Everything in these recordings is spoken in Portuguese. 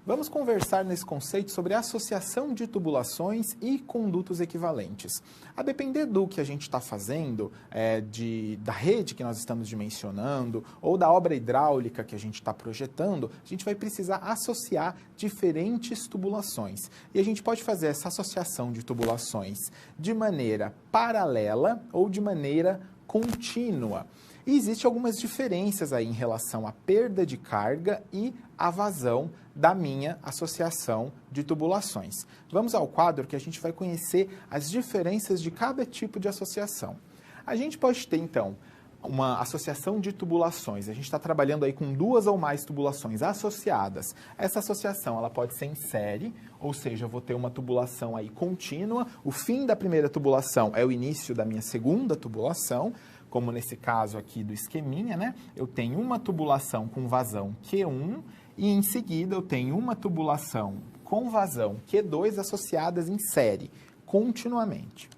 Vamos conversar nesse conceito sobre a associação de tubulações e condutos equivalentes. A depender do que a gente está fazendo, da rede que nós estamos dimensionando ou da obra hidráulica que a gente está projetando, a gente vai precisar associar diferentes tubulações. E a gente pode fazer essa associação de tubulações de maneira paralela ou de maneira contínua. E existem algumas diferenças aí em relação à perda de carga e à vazão da minha associação de tubulações. Vamos ao quadro que a gente vai conhecer as diferenças de cada tipo de associação. A gente pode ter, então, uma associação de tubulações. A gente está trabalhando aí com duas ou mais tubulações associadas. Essa associação ela pode ser em série, ou seja, eu vou ter uma tubulação aí contínua. O fim da primeira tubulação é o início da minha segunda tubulação, como nesse caso aqui do esqueminha, né? Eu tenho uma tubulação com vazão Q1 e em seguida eu tenho uma tubulação com vazão Q2 associadas em série, continuamente.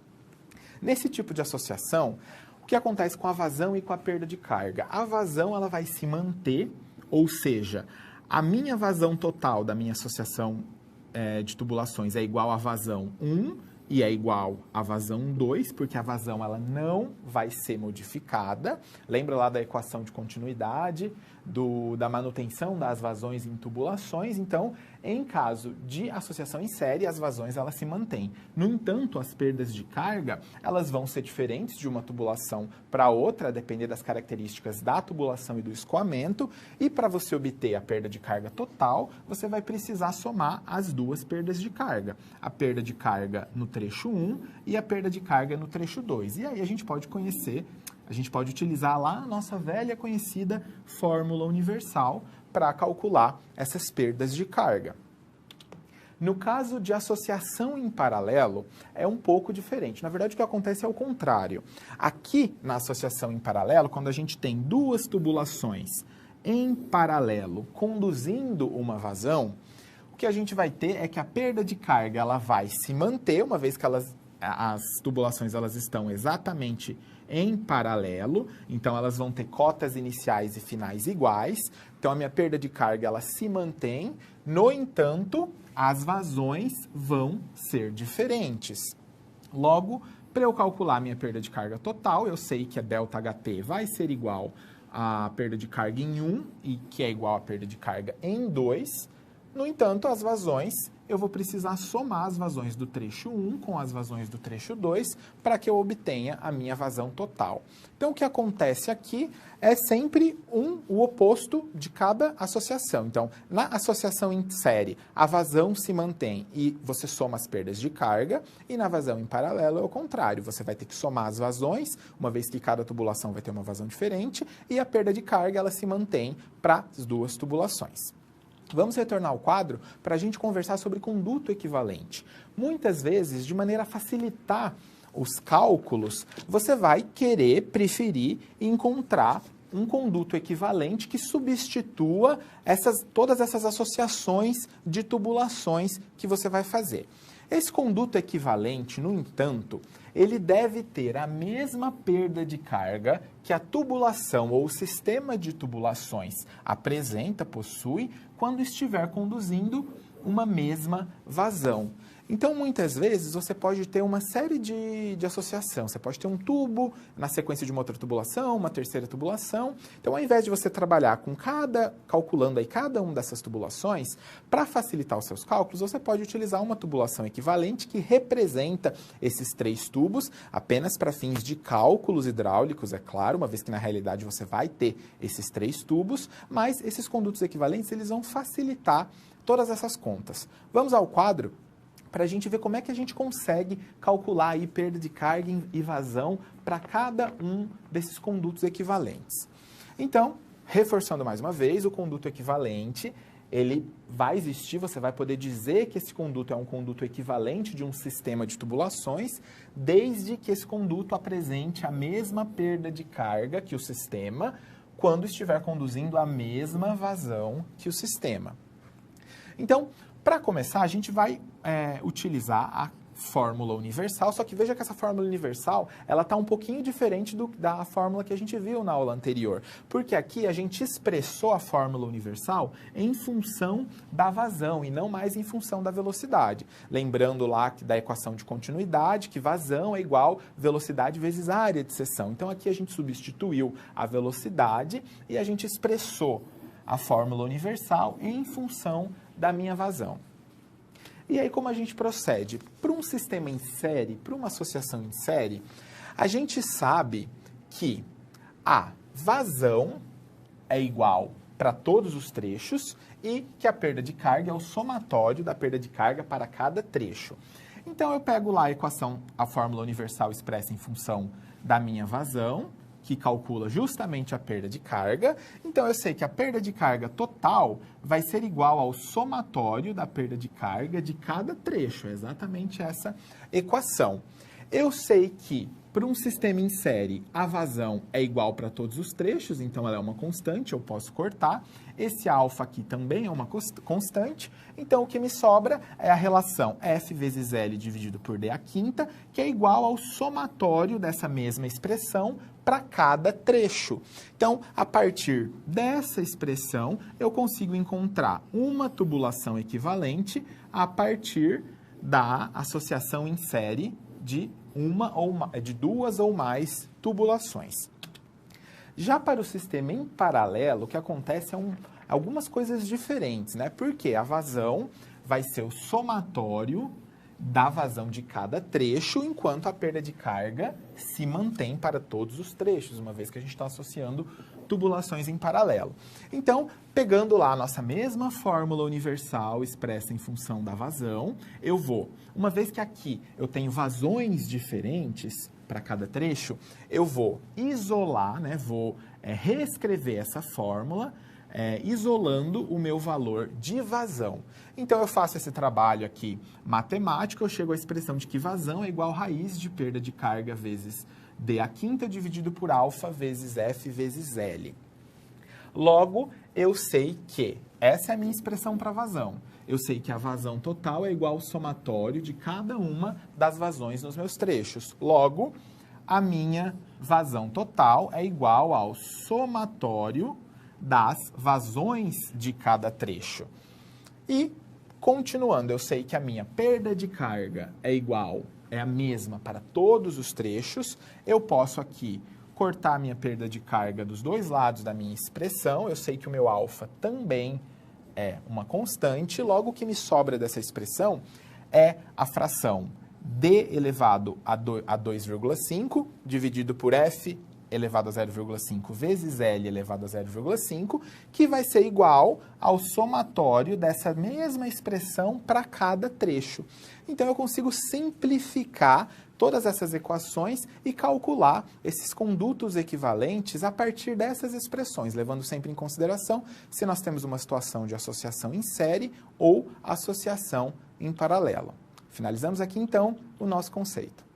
Nesse tipo de associação, o que acontece com a vazão e com a perda de carga? A vazão ela vai se manter, ou seja, a minha vazão total da minha associação de tubulações é igual a vazão 1 e é igual a vazão 2, porque a vazão ela não vai ser modificada. Lembra lá da equação de continuidade, da manutenção das vazões em tubulações? Então, em caso de associação em série, as vazões elas se mantêm. No entanto, as perdas de carga, elas vão ser diferentes de uma tubulação para outra, a depender das características da tubulação e do escoamento, e para você obter a perda de carga total, você vai precisar somar as duas perdas de carga. A perda de carga no trecho 1 e a perda de carga no trecho 2. E aí a gente pode utilizar lá a nossa velha conhecida fórmula universal para calcular essas perdas de carga. No caso de associação em paralelo, é um pouco diferente. Na verdade, o que acontece é o contrário. Aqui, na associação em paralelo, quando a gente tem duas tubulações em paralelo conduzindo uma vazão, o que a gente vai ter é que a perda de carga ela vai se manter, uma vez que as tubulações elas estão exatamente em paralelo, então elas vão ter cotas iniciais e finais iguais, então a minha perda de carga ela se mantém, no entanto, as vazões vão ser diferentes. Logo, para eu calcular a minha perda de carga total, eu sei que a ΔHT vai ser igual à perda de carga em 1, e que é igual à perda de carga em 2. No entanto, as vazões, eu vou precisar somar as vazões do trecho 1 com as vazões do trecho 2 para que eu obtenha a minha vazão total. Então, o que acontece aqui é sempre o oposto de cada associação. Então, na associação em série, a vazão se mantém e você soma as perdas de carga, e na vazão em paralelo é o contrário. Você vai ter que somar as vazões, uma vez que cada tubulação vai ter uma vazão diferente, e a perda de carga ela se mantém para as duas tubulações. Vamos retornar ao quadro para a gente conversar sobre conduto equivalente. Muitas vezes, de maneira a facilitar os cálculos, você vai preferir encontrar um conduto equivalente que substitua todas essas associações de tubulações que você vai fazer. Esse conduto equivalente, no entanto, ele deve ter a mesma perda de carga que a tubulação ou o sistema de tubulações possui, quando estiver conduzindo uma mesma vazão. Então, muitas vezes, você pode ter uma série de associação. Você pode ter um tubo na sequência de uma outra tubulação, uma terceira tubulação. Então, ao invés de você trabalhar calculando aí cada uma dessas tubulações, para facilitar os seus cálculos, você pode utilizar uma tubulação equivalente que representa esses três tubos, apenas para fins de cálculos hidráulicos, é claro, uma vez que na realidade você vai ter esses três tubos, mas esses condutos equivalentes eles vão facilitar todas essas contas. Vamos ao quadro para a gente ver como é que a gente consegue calcular aí perda de carga e vazão para cada um desses condutos equivalentes. Então, reforçando mais uma vez, o conduto equivalente, ele vai existir, você vai poder dizer que esse conduto é um conduto equivalente de um sistema de tubulações, desde que esse conduto apresente a mesma perda de carga que o sistema, quando estiver conduzindo a mesma vazão que o sistema. Então, para começar, a gente vai utilizar a fórmula universal, só que veja que essa fórmula universal, ela está um pouquinho diferente da fórmula que a gente viu na aula anterior, porque aqui a gente expressou a fórmula universal em função da vazão e não mais em função da velocidade. Lembrando lá da equação de continuidade, que vazão é igual velocidade vezes área de seção. Então aqui a gente substituiu a velocidade e a gente expressou a fórmula universal em função da minha vazão. E aí, como a gente procede? Para um sistema em série, para uma associação em série, a gente sabe que a vazão é igual para todos os trechos e que a perda de carga é o somatório da perda de carga para cada trecho. Então, eu pego lá a equação, a fórmula universal expressa em função da minha vazão, que calcula justamente a perda de carga. Então, eu sei que a perda de carga total vai ser igual ao somatório da perda de carga de cada trecho. É exatamente essa equação. Eu sei que, para um sistema em série, a vazão é igual para todos os trechos, então ela é uma constante, eu posso cortar. Esse alfa aqui também é uma constante, então o que me sobra é a relação F vezes L dividido por D à quinta, que é igual ao somatório dessa mesma expressão para cada trecho. Então, a partir dessa expressão, eu consigo encontrar uma tubulação equivalente a partir da associação em série de duas ou mais tubulações. Já para o sistema em paralelo, o que acontece é algumas coisas diferentes, né? Porque a vazão vai ser o somatório da vazão de cada trecho, enquanto a perda de carga se mantém para todos os trechos, uma vez que a gente está associando tubulações em paralelo. Então, pegando lá a nossa mesma fórmula universal expressa em função da vazão, eu vou, uma vez que aqui eu tenho vazões diferentes para cada trecho, eu vou isolar, né, vou reescrever essa fórmula, isolando o meu valor de vazão. Então, eu faço esse trabalho aqui matemático, eu chego à expressão de que vazão é igual a raiz de perda de carga vezes D à quinta dividido por alfa vezes F vezes L. Logo, eu sei que essa é a minha expressão para vazão. Eu sei que a vazão total é igual ao somatório de cada uma das vazões nos meus trechos. Logo, a minha vazão total é igual ao somatório das vazões de cada trecho. E, continuando, eu sei que a minha perda de carga é a mesma para todos os trechos. Eu posso aqui cortar a minha perda de carga dos dois lados da minha expressão. Eu sei que o meu alfa também é uma constante. Logo, o que me sobra dessa expressão é a fração D elevado a 2,5 dividido por F elevado a 0,5 vezes L elevado a 0,5, que vai ser igual ao somatório dessa mesma expressão para cada trecho. Então, eu consigo simplificar todas essas equações e calcular esses condutos equivalentes a partir dessas expressões, levando sempre em consideração se nós temos uma situação de associação em série ou associação em paralelo. Finalizamos aqui, então, o nosso conceito.